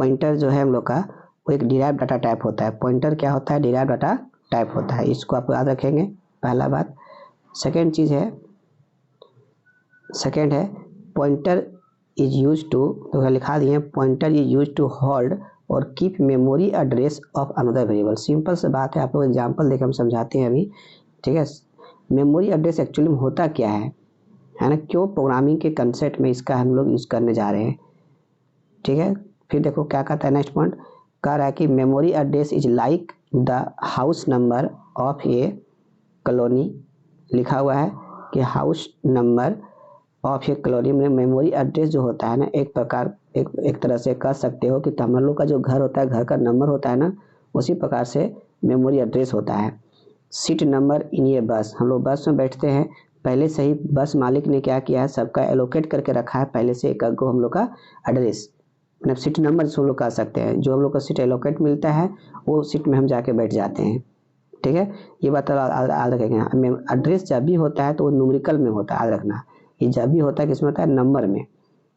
Pointer जो है हम लोग का वो एक डिराइव डाटा टाइप होता है। पॉइंटर क्या होता है? डिराइव डाटा टाइप होता है। इसको आप याद रखेंगे, पहला बात। सेकेंड है पॉइंटर इज यूज टू, तो लिखा दिए pointer is use to hold और keep memory address of another variable. Simple से बात है, आप लोग एग्जांपल देकर हम समझाते हैं अभी, ठीक है। मेमोरी एड्रेस एक्चुअली में होता क्या है ना, क्यों प्रोग्रामिंग के कंसेप्ट में इसका हम लोग यूज़ करने जा रहे हैं, ठीक है। फिर देखो क्या कहता है, नेक्स्ट पॉइंट कह रहा है कि memory address is like the house number of A colony. लिखा हुआ है कि house number of A colony में मेमोरी एड्रेस जो होता है ना, एक प्रकार एक तरह से कह सकते हो कि हम लोग का जो घर होता है, घर का नंबर होता है ना, उसी प्रकार से मेमोरी एड्रेस होता है। सीट नंबर इन ये बस, हम लोग बस में बैठते हैं, पहले से ही बस मालिक ने क्या किया है, सबका एलोकेट करके रखा है पहले से एक को हम लोग का एड्रेस, मतलब सीट नंबर जिसको हम लोग कह सकते हैं। जो हम लोग का सीट एलोकेट मिलता है वो सीट में हम जाके बैठ जाते हैं, ठीक है। ये बात याद रखेंगे। एड्रेस जब भी होता है तो वो न्यूमेरिकल में होता है, याद रखना। ये जब भी होता है किसमें होता है? नंबर में।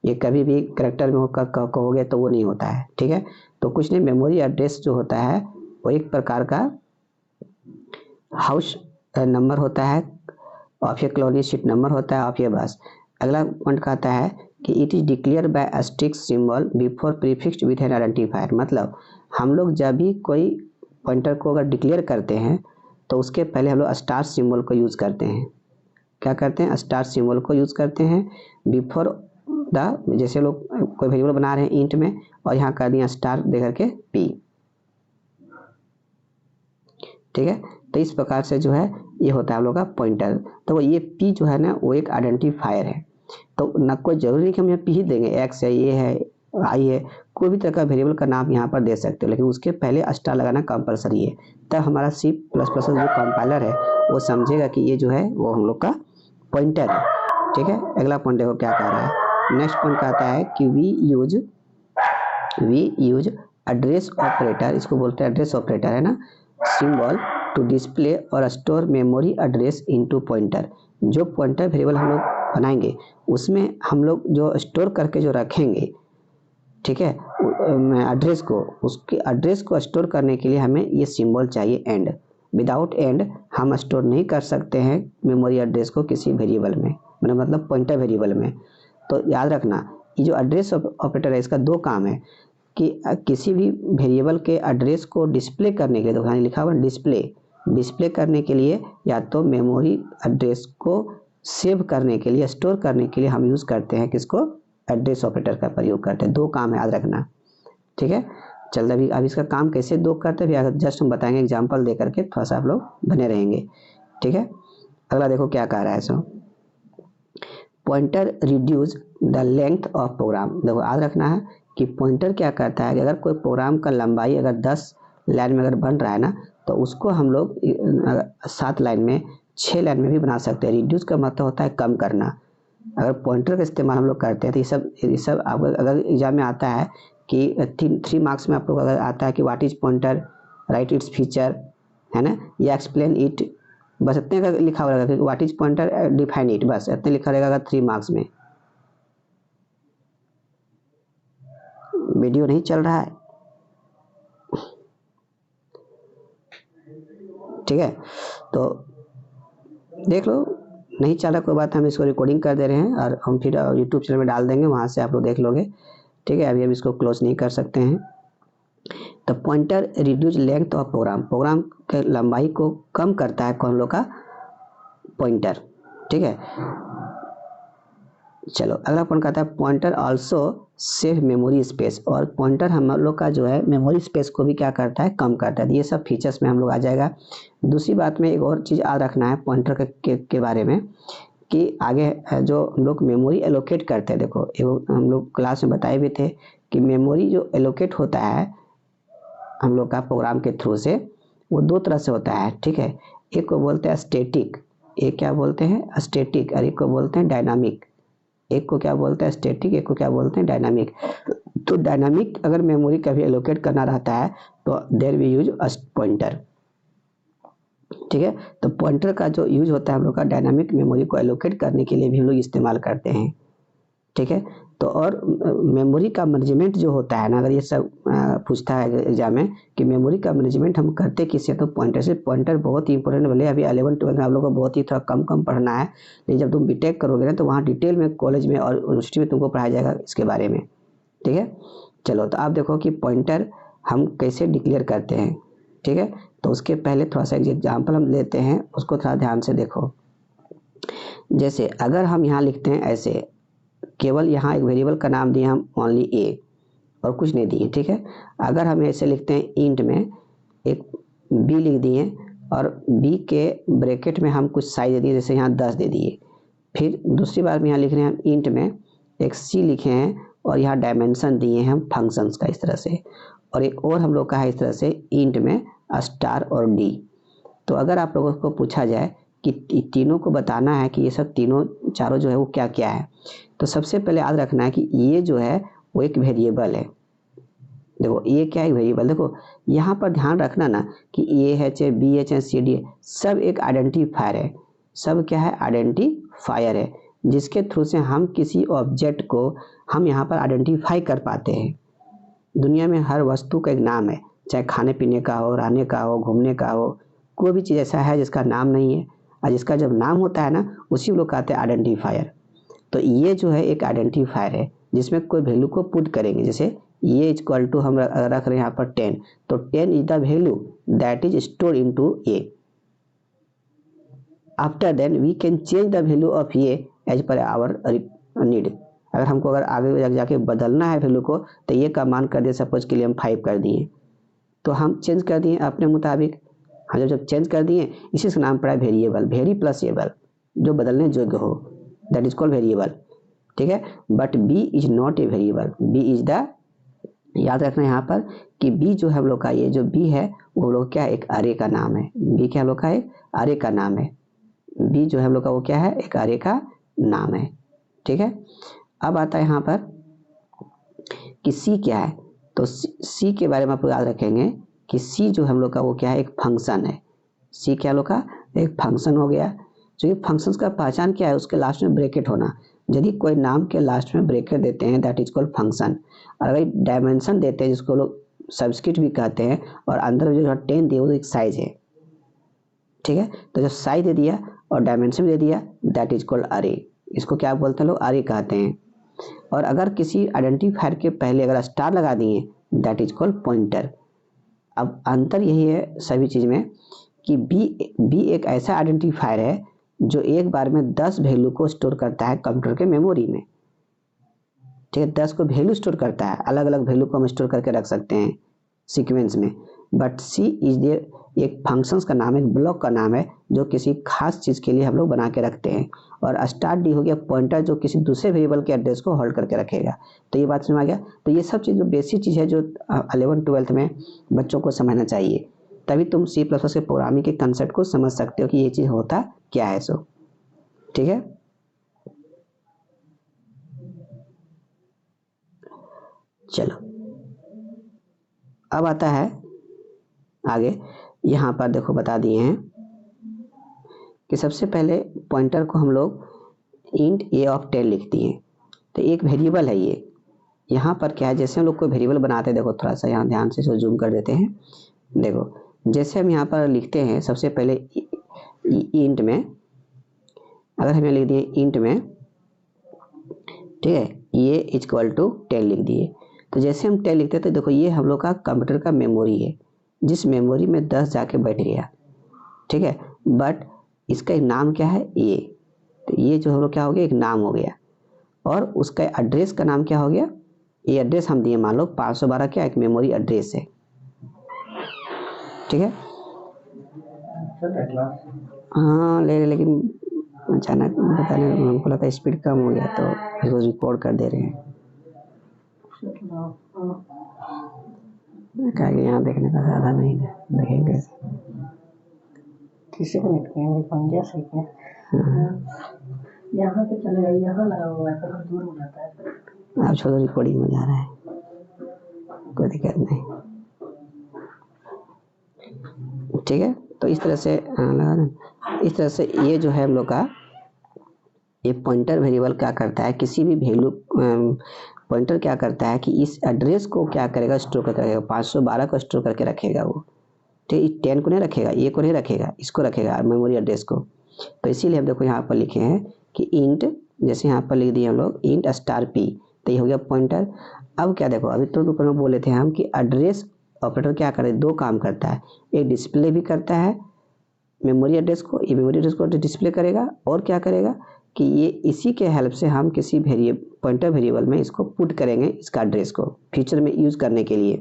ये कभी भी कैरेक्टर में कहोगे तो वो नहीं होता है, ठीक है। तो कुछ नहीं, मेमोरी एड्रेस जो होता है वो एक प्रकार का हाउस नंबर होता है, of A colony seat number होता है, ऑफ ए बस। अगला पॉइंट कहता है कि it is declare by asterisk symbol before prefixed with N identifier. मतलब हम लोग जब भी कोई पॉइंटर को अगर डिक्लेयर करते हैं तो उसके पहले हम लोग स्टार सिंबल को यूज़ करते हैं। क्या करते हैं? स्टार सिंबल को यूज़ करते हैं बिफोर द, जैसे लोग कोई वेरिएबल बना रहे हैं इंट में और यहाँ कर दिया स्टार दे करके पी, ठीक है। तो इस प्रकार से जो है ये होता है हम लोग का पॉइंटर। तो ये पी जो है ना वो एक आइडेंटिफायर है। तो ना कोई जरूरी नहीं कि हम यहाँ पी ही देंगे, एक्स है, ये है, आई है, कोई भी तरह का वेरिएबल का नाम यहाँ पर दे सकते हो, लेकिन उसके पहले स्टार लगाना कंपलसरी है। तब हमारा C++ जो कंपाइलर है वो समझेगा कि ये जो है वो हम लोग का पॉइंटर है, ठीक है। अगला पॉइंट देखो क्या कह रहा है। नेक्स्ट पॉइंट कहता है कि वी यूज एड्रेस ऑपरेटर, इसको बोलते हैं एड्रेस ऑपरेटर, है ना, सिंबल टू डिस्प्ले और store memory address into pointer. जो पॉइंटर वेरिएबल हम लोग बनाएंगे उसमें हम लोग जो स्टोर करके जो रखेंगे, ठीक है, एड्रेस को, उसके एड्रेस को स्टोर करने के लिए हमें ये सिंबल चाहिए एंड। विदाउट एंड हम स्टोर नहीं कर सकते हैं मेमोरी एड्रेस को किसी वेरिएबल में, मतलब पॉइंटर वेरिएबल में। तो याद रखना ये जो एड्रेस ऑपरेटर है इसका दो काम है कि किसी भी वेरिएबल के एड्रेस को डिस्प्ले करने के लिए, तो लिखा हुआ डिस्प्ले करने के लिए, या तो मेमोरी एड्रेस को सेव करने के लिए, स्टोर करने के लिए हम यूज़ करते हैं किसको? एड्रेस ऑपरेटर का प्रयोग करते हैं। दो काम है, याद रखना, ठीक है। चल अभी इसका काम कैसे दो करते हैं जस्ट हम बताएंगे एग्जांपल दे करके, थोड़ा सा आप लोग बने रहेंगे, ठीक है। अगला देखो क्या कह रहा है so, pointer reduce the length of program. देखो याद रखना है कि पॉइंटर क्या करता है कि अगर कोई प्रोग्राम का लंबाई अगर 10 लाइन में अगर बन रहा है ना, तो उसको हम लोग 7 लाइन में, 6 लाइन में भी बना सकते हैं। रिड्यूस का मतलब होता है कम करना। अगर पॉइंटर का इस्तेमाल हम लोग करते हैं तो ये सब आपको अगर एग्जाम में आता है कि 3 मार्क्स में आप लोग अगर आता है कि what is pointer, right its feature, है ना, या एक्सप्लेन इट, बस इतने का लिखा हुआ रहेगा कि what is pointer, define it, बस इतने लिखा रहेगा अगर 3 मार्क्स में। वीडियो नहीं चल रहा है, ठीक है, तो देख लो, नहीं चल रहा कोई बात, हम इसको रिकॉर्डिंग कर दे रहे हैं और हम फिर यूट्यूब चैनल में डाल देंगे, वहाँ से आप लोग देख लोगे, ठीक है। अभी हम इसको क्लोज नहीं कर सकते हैं। तो pointer reduce length of program के लंबाई को कम करता है कौन लोग का? पॉइंटर, ठीक है। चलो अगला पॉइंट कहता है pointer also save memory space, और पॉइंटर हम लोग का जो है मेमोरी स्पेस को भी क्या करता है? कम करता है। ये सब फीचर्स में हम लोग आ जाएगा। दूसरी बात में एक और चीज़ याद रखना है पॉइंटर के बारे में कि आगे जो हम लोग मेमोरी एलोकेट करते हैं, देखो एगो हम लोग क्लास में बताए भी थे कि मेमोरी जो एलोकेट होता है हम लोग का प्रोग्राम के थ्रू से, वो 2 तरह से होता है, ठीक है। एक को बोलते हैं स्टैटिक, एक क्या बोलते हैं? स्टैटिक, और एक को बोलते हैं डायनामिक। एक को क्या बोलते हैं? स्टैटिक, एक को क्या बोलते हैं? डायनामिक। तो डायनामिक अगर मेमोरी कभी एलोकेट करना रहता है तो देयर वी यूज पॉइंटर, ठीक है। तो पॉइंटर का जो यूज होता है हम लोग का डायनामिक मेमोरी को एलोकेट करने के लिए भी हम लोग इस्तेमाल करते हैं, ठीक है। तो और मेमोरी का मैनेजमेंट जो होता है ना, अगर ये सब पूछता है एग्जाम में कि मेमोरी का मैनेजमेंट हम करते किससे, तो पॉइंटर से। पॉइंटर बहुत ही इंपॉर्टेंट, भले अभी 11-12 में आप लोगों को बहुत ही थोड़ा कम पढ़ना है, लेकिन जब तुम बीटेक करोगे ना तो वहाँ डिटेल में कॉलेज में और यूनिवर्सिटी में तुमको पढ़ाया जाएगा इसके बारे में। ठीक है, चलो तो आप देखो कि पॉइंटर हम कैसे डिक्लेयर करते हैं। ठीक है, तो उसके पहले थोड़ा सा एग्जाम्पल हम लेते हैं, उसको थोड़ा ध्यान से देखो। जैसे अगर हम यहाँ लिखते हैं ऐसे, केवल यहाँ एक वेरिएबल का नाम दिए हम ओनली ए और कुछ नहीं दिए। ठीक है, अगर हम ऐसे लिखते हैं इंट में एक बी लिख दिए और बी के ब्रैकेट में हम कुछ साइज दे दिए, जैसे यहाँ 10 दे दिए। फिर दूसरी बार में यहाँ लिख रहे हैं हम इंट में एक सी लिखे हैं और यहाँ डायमेंशन दिए हैं हम फंक्शंस का इस तरह से, और एक और हम लोग का है इस तरह से इंट में स्टार और डी। तो अगर आप लोगों को पूछा जाए कि तीनों को बताना है कि ये सब तीनों चारों जो है वो क्या क्या है, तो सबसे पहले याद रखना है कि ये जो है वो एक वेरिएबल है। देखो ये क्या है, वेरिएबल। देखो यहाँ पर ध्यान रखना ना कि ए है चाहे बी है चाहे सी डी है, सब एक आइडेंटिफायर है। सब क्या है, आइडेंटिफायर है, जिसके थ्रू से हम किसी ऑब्जेक्ट को हम यहाँ पर आइडेंटिफाई कर पाते हैं। दुनिया में हर वस्तु का एक नाम है, चाहे खाने पीने का हो, रहने का हो, घूमने का हो, कोई भी चीज़ ऐसा है जिसका नाम नहीं है, और जिसका जब नाम होता है ना उसी को लोग कहते हैं आइडेंटिफायर। तो ये जो है एक आइडेंटिफायर है जिसमें कोई वैल्यू को पुट करेंगे। जैसे ये इक्वल टू हम रख रहे हैं यहाँ पर 10, तो 10 is the value that is store into a. After then we can change the value of a as per our need. अगर हमको अगर आगे जाके बदलना है वैल्यू को, तो ये का मान कर दिए, सपोज के लिए हम 5 कर दिए, तो हम चेंज कर दिए अपने मुताबिक। हम जब चेंज कर दिए, इसी से नाम पड़ा है वेरिएबल, वेरी प्लस एबल, जो बदलने योग्य हो, दैट इज कॉल्ड वेरिएबल। ठीक है, but b is not a variable, b is the, याद रखना यहाँ पर कि बी जो है हम लोग का, ये जो बी है वो लोग क्या है, एक अरे का नाम है। बी क्या हम लोग का एक अरे का नाम है। बी जो है हम लोग का वो क्या है, एक अरे का नाम है। ठीक है, अब आता है यहाँ पर कि सी क्या है, तो सी के बारे में आप याद रखेंगे कि सी जो हम लोग का वो क्या है, एक फंक्शन है। सी क्या लोग का, एक फंक्शन हो गया। जो ये फंक्शंस का पहचान क्या है, उसके लास्ट में ब्रैकेट होना। यदि कोई नाम के लास्ट में ब्रैकेट देते हैं दैट इज कॉल्ड फंक्शन। और अगर डायमेंशन देते हैं जिसको लोग सबस्क्रिप्ट भी कहते हैं, और अंदर जो 10 दिए वो एक साइज है। ठीक है, तो जब साइज दे दिया और डायमेंशन दे दिया दैट इज कॉल्ड अरे। इसको क्या बोलते हैं लोग, अरे कहते हैं। और अगर किसी आइडेंटिफायर के पहले अगर स्टार लगा दिए दैट इज कॉल्ड पॉइंटर। अब अंतर यही है सभी चीज़ में कि बी एक ऐसा आइडेंटिफायर है जो एक बार में 10 वैल्यू को स्टोर करता है कंप्यूटर के मेमोरी में। ठीक है, 10 को वैल्यू स्टोर करता है, अलग अलग वैल्यू को हम स्टोर करके रख सकते हैं सीक्वेंस में। बट सी इज देयर एक फंक्शंस का नाम है, एक ब्लॉक का नाम है, जो किसी खास चीज़ के लिए हम लोग बना के रखते हैं। और स्टार्ट डी हो गया पॉइंटर, जो किसी दूसरे वेरिएबल के एड्रेस को होल्ड करके रखेगा। तो ये बात समझ आ गया। तो ये सब चीज़ जो बेसिक चीज़ है जो 11-12 में बच्चों को समझना चाहिए, तभी तुम C++ के प्रोग्रामिंग के कंसेप्ट को समझ सकते हो कि ये चीज़ होता क्या है। सो ठीक है, चलो अब आता है आगे। यहाँ पर देखो बता दिए हैं कि सबसे पहले पॉइंटर को हम लोग इंट ए ऑफ 10 लिखती हैं। तो एक वेरिएबल है ये। यहाँ पर क्या है, जैसे हम लोग कोई वेरिएबल बनाते हैं, देखो थोड़ा सा यहाँ ध्यान से जूम कर देते हैं। देखो जैसे हम यहाँ पर लिखते हैं सबसे पहले इंट में, अगर हमें लिख दिए इंट में, ठीक है, ये इक्वल टू 10 लिख दिए। तो जैसे हम 10 लिखते हैं तो देखो ये हम लोग का कंप्यूटर का मेमोरी है, जिस मेमोरी में 10 जाके बैठ गया। ठीक है, बट इसका एक नाम क्या है, ये। तो ये जो हम लोग क्या हो गया, एक नाम हो गया। और उसका एड्रेस का नाम क्या हो गया, ये एड्रेस हम दिए, मान लो 512 क्या एक मेमोरी एड्रेस है। ठीक है, हाँ लेकिन अचानक बताने हमको लगा स्पीड कम हो गया तो इसको रिकॉर्ड कर दे रहे हैं। क्या यहाँ देखने का ज़्यादा नहीं है, देखेंगे किसी को निकलेंगे पंजा से क्या यहाँ पे चलेगा, यहाँ लगा हुआ है तो दूर हो जाता है। आप छोड़ो, रिकॉर्डिंग में जा रहा है, कोई दिक्कत नहीं। ठीक है, तो इस तरह से इस तरह से ये जो है हम लोग का ये पॉइंटर वेरिएबल क्या करता है, किसी भी वैल्यू पॉइंटर क्या करता है कि इस एड्रेस को क्या करेगा, स्टोर करके रखेगा, 512 को स्टोर करके रखेगा वो। ठीक, 10 को नहीं रखेगा, ए को नहीं रखेगा, इसको रखेगा मेमोरी एड्रेस को। तो इसीलिए हम देखो यहाँ पर लिखे हैं कि इंट, जैसे यहाँ पर लिख दिए हम लोग इंट स्टार पी, तो ये हो गया पॉइंटर। अब क्या देखो, अभी तो ऊपर में बोले थे हम कि एड्रेस ऑपरेटर क्या करे, दो काम करता है, एक डिस्प्ले भी करता है मेमोरी एड्रेस को, ये मेमोरी एड्रेस को डिस्प्ले करेगा, और क्या करेगा कि ये इसी के हेल्प से हम किसी पॉइंटर वेरिएबल में इसको पुट करेंगे, इसका एड्रेस को फ्यूचर में यूज़ करने के लिए।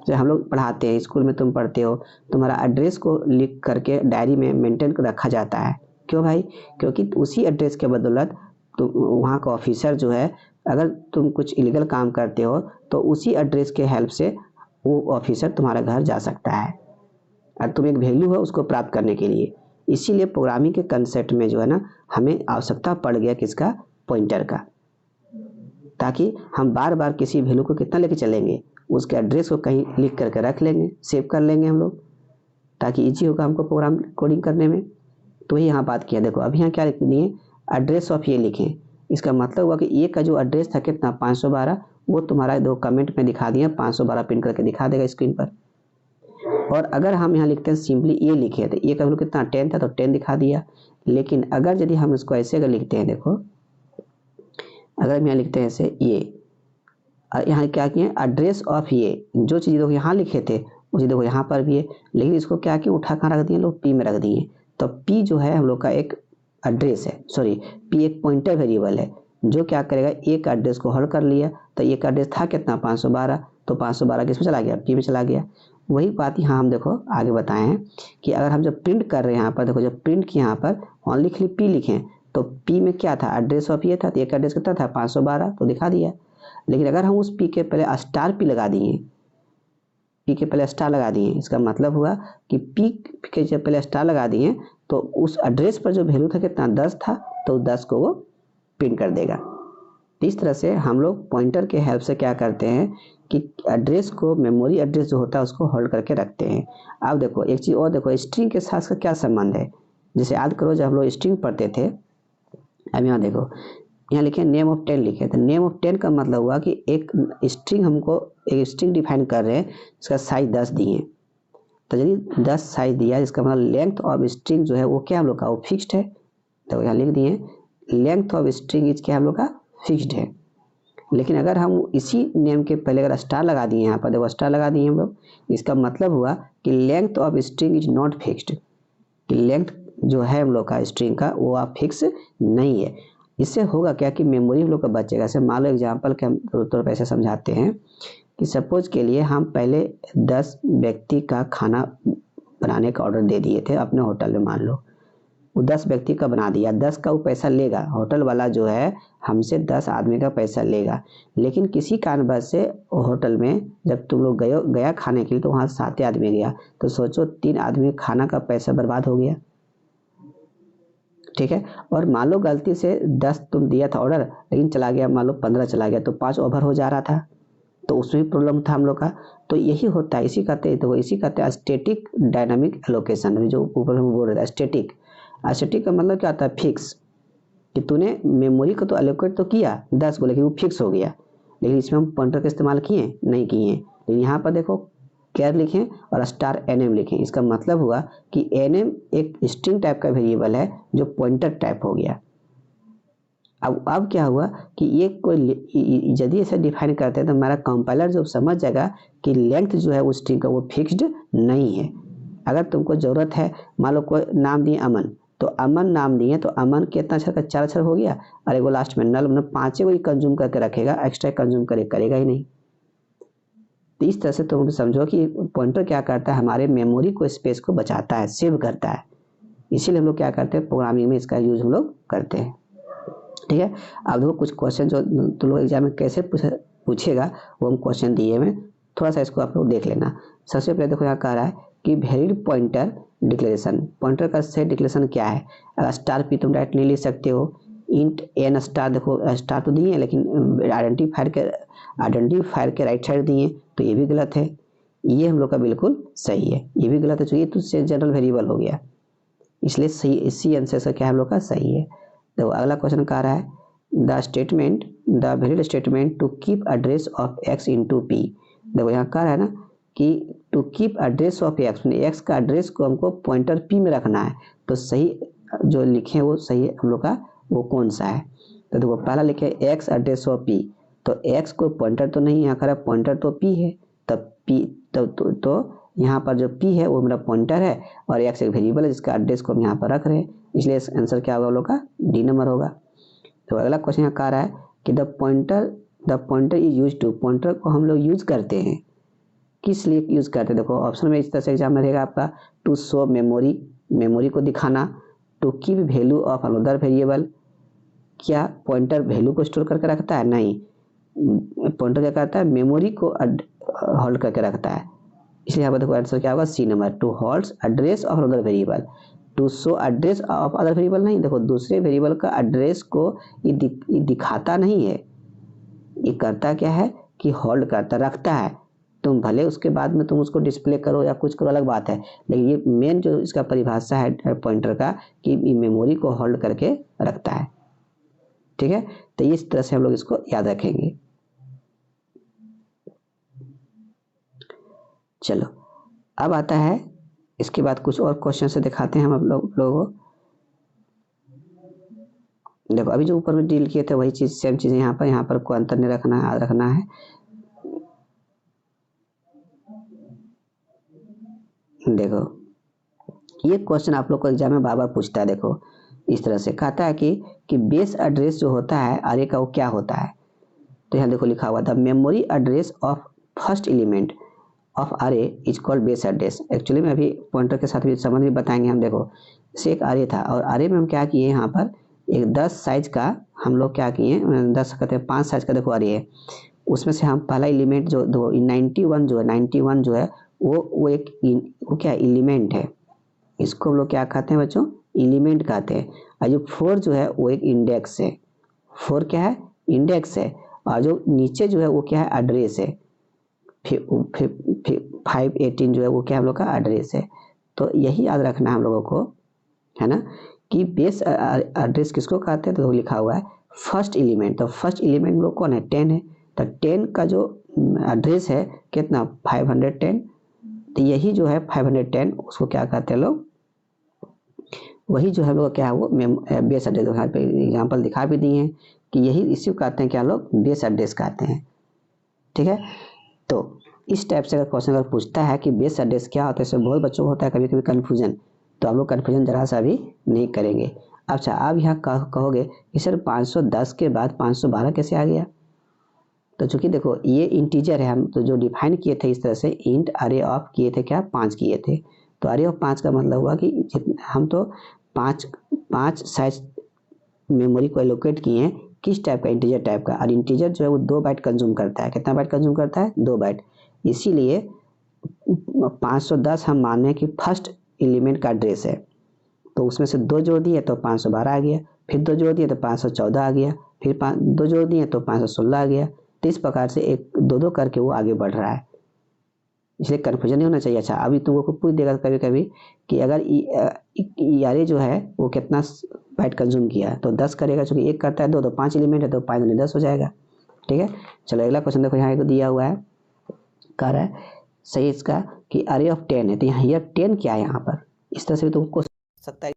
जैसे हम लोग पढ़ाते हैं, स्कूल में तुम पढ़ते हो, तुम्हारा एड्रेस को लिख करके डायरी में मेंटेन कर रखा जाता है। क्यों भाई? क्योंकि उसी एड्रेस के बदौलत तो वहाँ का ऑफिसर जो है, अगर तुम कुछ इलीगल काम करते हो तो उसी एड्रेस के हेल्प से वो ऑफिसर तुम्हारा घर जा सकता है, और तुम एक वैल्यू है उसको प्राप्त करने के लिए। इसीलिए प्रोग्रामिंग के कंसेप्ट में जो है ना, हमें आवश्यकता पड़ गया किसका, पॉइंटर का, ताकि हम बार बार किसी वैल्यू को कितना लेके चलेंगे, उसके एड्रेस को कहीं लिख करके रख लेंगे, सेव कर लेंगे हम लोग, ताकि इजी होगा हमको प्रोग्राम कोडिंग करने में। तो ही यहाँ बात किया। देखो अब यहाँ क्या लिख दिए, एड्रेस ऑफ ये लिखें, इसका मतलब हुआ कि ये का जो एड्रेस था कितना 512, वो तुम्हारा दो कमेंट में दिखा दिया, 512 प्रिंट करके दिखा देगा स्क्रीन पर। और अगर हम यहाँ लिखते हैं सिंपली ये लिखे, तो ये का वैल्यू कितना 10 था, तो 10 दिखा दिया। लेकिन अगर यदि हम इसको ऐसे अगर लिखते हैं, देखो अगर हम यहाँ लिखते हैं ऐसे, ये यहाँ क्या किए, एड्रेस ऑफ ये जो चीज़ देखो यहाँ लिखे थे वो चीज़ देखो यहाँ पर भी है, लेकिन इसको क्या किए, उठा कहाँ रख दिए लोग, पी में रख दिए। तो पी जो है हम लोग का एक एड्रेस है, सॉरी पी एक पॉइंटर वेरिएबल है जो क्या करेगा, एक एड्रेस को होल्ड कर लिया। तो एक एड्रेस था कितना 512, तो 512 किस में चला गया, पी में चला गया। वही बात यहाँ हम देखो आगे बताए हैं कि अगर हम जब प्रिंट कर रहे हैं यहाँ पर, देखो जब प्रिंट किए यहाँ पर ऑनली लिख ली पी लिखें, तो पी में क्या था, एड्रेस ऑफ ये था, तो एक एड्रेस कितना था 512, तो दिखा दिया। लेकिन अगर हम उस पी के पहले स्टार पी लगा दिए, पी के पहले स्टार लगा दिए, इसका मतलब हुआ कि पी के जब पहले स्टार लगा दिए तो उस एड्रेस पर जो वैल्यू था कितना 10 था, तो 10 को वो प्रिंट कर देगा। इस तरह से हम लोग पॉइंटर के हेल्प से क्या करते हैं कि एड्रेस को, मेमोरी एड्रेस जो होता है उसको होल्ड करके रखते हैं। अब देखो एक चीज़ और देखो, स्ट्रिंग के साथ का क्या संबंध है। जैसे याद करो जब हम लोग स्ट्रिंग पढ़ते थे, अब यहाँ देखो यहाँ लिखे नेम ऑफ 10 लिखे, तो नेम ऑफ 10 का मतलब हुआ कि एक स्ट्रिंग, हमको एक स्ट्रिंग डिफाइन कर रहे हैं, इसका साइज 10 दिए, तो यदि 10 साइज दिया, इसका मतलब लेंथ ऑफ स्ट्रिंग जो है वो क्या हम लोग का, वो फिक्स्ड है। तो यहाँ लिख दिए लेंथ ऑफ स्ट्रिंग इज क्या हम लोग का, फिक्स्ड है। लेकिन अगर हम इसी नेम के पहले अगर स्टार लगा दिए, यहाँ पर देखो स्टार लगा दिए हम लोग, इसका मतलब हुआ कि length of string is not fixed, कि लेंथ जो है हम लोग का स्ट्रिंग का वो आप फिक्स नहीं है। इससे होगा क्या कि मेमोरी हम लोग का बचेगा। जैसे मान लो एग्जाम्पल के हम तौर पर ऐसे समझाते हैं कि सपोज के लिए हम पहले 10 व्यक्ति का खाना बनाने का ऑर्डर दे दिए थे अपने होटल में, मान लो वो 10 व्यक्ति का बना दिया, 10 का वो पैसा लेगा, होटल वाला जो है हमसे 10 आदमी का पैसा लेगा। लेकिन किसी कारणवश से होटल में जब तुम लोग गया खाने के लिए, तो वहाँ 7 आदमी गया, तो सोचो 3 आदमी खाना का पैसा बर्बाद हो गया, ठीक है। और मान लो गलती से 10 तुम दिया था ऑर्डर, लेकिन चला गया मान लो 15 चला गया, तो 5 ओवर हो जा रहा था, तो उसमें भी प्रॉब्लम था हम लोग का। तो यही होता है, इसी कहते हैं, तो इसी कहते हैं स्टैटिक डायनामिक एलोकेशन, जो ऊपर हम बोल रहे थे स्टैटिक। स्टैटिक का मतलब क्या होता है, फिक्स, कि तूने मेमोरी को तो एलोकेट तो किया 10 को, लेकिन वो फिक्स हो गया। लेकिन इसमें हम पॉइंटर का इस्तेमाल किए नहीं किए। लेकिन यहाँ पर देखो कैर लिखें और स्टार एनएम लिखें, इसका मतलब हुआ कि एनएम एक स्ट्रिंग टाइप का वेरिएबल है जो पॉइंटर टाइप हो गया। अब क्या हुआ कि ये कोई यदि ऐसे डिफाइन करते हैं तो हमारा कंपाइलर जो समझ जाएगा कि लेंथ जो है उस स्ट्रिंग का वो फिक्स्ड नहीं है। अगर तुमको ज़रूरत है, मान लो कोई नाम दिए अमन, तो अमन नाम दिए, तो अमन कितना अक्षर का, 4 अक्षर हो गया, और एगो लास्ट में नल, मतलब 5 ही कंज्यूम करके रखेगा, एक्स्ट्रा कंज्यूम करेगा ही नहीं। तो इस तरह से तुम समझो कि पॉइंटर क्या करता है, हमारे मेमोरी को, स्पेस को बचाता है, सेव करता है। इसीलिए हम लोग क्या करते हैं, प्रोग्रामिंग में इसका यूज हम लोग करते हैं, ठीक है। अब देखो कुछ क्वेश्चन जो तुम लोग एग्जाम में कैसे पूछेगा वो हम क्वेश्चन दिए में, थोड़ा सा इसको आप लोग देख लेना। सबसे पहले देखो यहाँ कह रहा है कि वेरिड पॉइंटर डिक्लेरेशन, पॉइंटर का सेट डिक्लेरेशन क्या है। अगर स्टार पी तुम डायरेक्ट नहीं ले सकते हो, इंट एन स्टार, देखो स्टार तो दिए लेकिन आइडेंटिफायर के राइट साइड दिए, तो ये भी गलत है। ये हम लोग का बिल्कुल सही है, ये भी गलत है, तो ये तो जनरल वेरिएबल हो गया, इसलिए सही, इसी आंसर से क्या हम लोग का सही है। देखो अगला क्वेश्चन कह रहा है the variable statement to keep address of x into p. देखो यहाँ कह रहा है ना कि to keep address of x का एड्रेस को हमको पॉइंटर p में रखना है। तो सही जो लिखे वो सही हम लोग का वो कौन सा है? तो देखो पहला लिखे एक्स एड्रेस ऑफ p, तो x को पॉइंटर तो नहीं, यहाँ कह पॉइंटर तो p है, तब p तो यहाँ पर जो p है वो मेरा पॉइंटर है और x एक वेरिएबल है जिसका एड्रेस को हम यहाँ पर रख रहे हैं, इसलिए आंसर क्या होगा हम लोग का डी नंबर होगा। तो अगला क्वेश्चन यहाँ कह रहा है कि the pointer is use to, pointer को हम लोग यूज करते हैं किस लिए यूज करते हैं? देखो ऑप्शन में इस तरह से एग्जाम में रहेगा आपका टू शो मेमोरी को दिखाना, to keep value of another variable. क्या पॉइंटर वैल्यू को स्टोर करके रखता है? नहीं, पॉइंटर क्या करता है? मेमोरी को होल्ड करके रखता है, इसलिए यहाँ पर देखो आंसर क्या होगा c number, to holds address of another variable. To show address of other variable नहीं, देखो दूसरे वेरिएबल का एड्रेस को ये दिखाता नहीं है, ये करता क्या है कि होल्ड करता रखता है। तुम भले उसके बाद में तुम उसको डिस्प्ले करो या कुछ करो अलग बात है, लेकिन ये मेन जो इसका परिभाषा है पॉइंटर का कि मेमोरी को होल्ड करके रखता है। ठीक है, तो इस तरह से हम लोग इसको याद रखेंगे। चलो अब आता है इसके बाद कुछ और क्वेश्चन से दिखाते हैं हम आप लोगों को। देखो अभी जो ऊपर में डील किए थे वही चीज सेम चीजें यहाँ पर कोई अंतर नहीं रखना है, याद रखना है। देखो ये क्वेश्चन आप लोग को एग्जाम में बार बार पूछता है। देखो इस तरह से कहता है कि बेस एड्रेस जो होता है अरे का वो क्या होता है? तो यहाँ देखो लिखा हुआ था memory address of first element of array is called base address. Actually में अभी पॉइंटर के साथ भी संबंध भी बताएंगे हम। देखो इसे एक अरे था और अरे में हम क्या किए यहाँ पर एक 10 साइज का हम लोग क्या किए 10 कहते हैं 5 साइज का देखो अरे है, उसमें से हम पहला एलिमेंट जो 91 जो है वो क्या एलिमेंट है, इसको हम लोग क्या कहते हैं बच्चों? एलिमेंट कहते हैं। और जो 4 जो है वो एक इंडेक्स है, 4 क्या है? इंडेक्स है। और जो नीचे जो है वो क्या है? एड्रेस है। फिर 518 जो है वो क्या हम लोग का एड्रेस है। तो यही याद रखना है हम लोगों को, है ना, कि बेस एड्रेस किसको कहते हैं? तो लिखा हुआ है फर्स्ट एलिमेंट। तो फर्स्ट एलिमेंट लोग कौन है? 10 है। तो 10 का जो एड्रेस है कितना? 510। तो यही जो है 510 उसको क्या कहते हैं लोग? वही जो है लोग क्या है वो बेस एड्रेस। यहाँ पे एग्जाम्पल दिखा भी दिए हैं कि यही इसी को कहते हैं क्या लोग? बेस एड्रेस कहते हैं। ठीक है, तो इस टाइप से अगर क्वेश्चन अगर पूछता है कि बेस एड्रेस क्या होता है, इसमें बहुत बच्चों को होता है कभी कभी कन्फ्यूजन, तो हम लोग कन्फ्यूजन जरा सा भी नहीं करेंगे। अच्छा आप यहाँ कहोगे कि सर 510 के बाद 512 कैसे आ गया? तो चूंकि देखो ये इंटीजर है, हम तो जो डिफाइन किए थे इस तरह से इंट अरे ऑफ किए थे क्या? 5 किए थे। तो अरे ऑफ 5 का मतलब हुआ कि हम तो 5 साइज मेमोरी को एलोकेट किए हैं किस टाइप का? इंटीजर टाइप का। और इंटीजर जो है वो 2 बाइट कंज्यूम करता है। कितना बाइट कंज्यूम करता है? 2 बाइट। इसीलिए 510 हम मान हैं कि फर्स्ट एलिमेंट का एड्रेस है, तो उसमें से 2 जोड़ दिए तो 512 आ गया, फिर 2 जोड़ दिए तो 514 आ गया, फिर 2 जोड़ दिए तो 516 आ गया। तो इस प्रकार से एक 2 करके वो आगे बढ़ रहा है, इसलिए कन्फ्यूजन नहीं होना चाहिए। अच्छा अभी तुमको पूछ देगा कभी कभी कि अगर यारे जो है वो कितना बाइट कंज्यूम किया, तो 10 करेगा, चूंकि 1 करता है 2 तो 5 एलिमेंट है तो 5 में 10 हो जाएगा। ठीक है, चलो अगला क्वेश्चन देखो, यहाँ एक दिया हुआ है, कह रहा है सही इसका कि अरे ऑफ 10 है, तो यहाँ 10 क्या है यहाँ पर? इस तरह से भी तुमको सकता है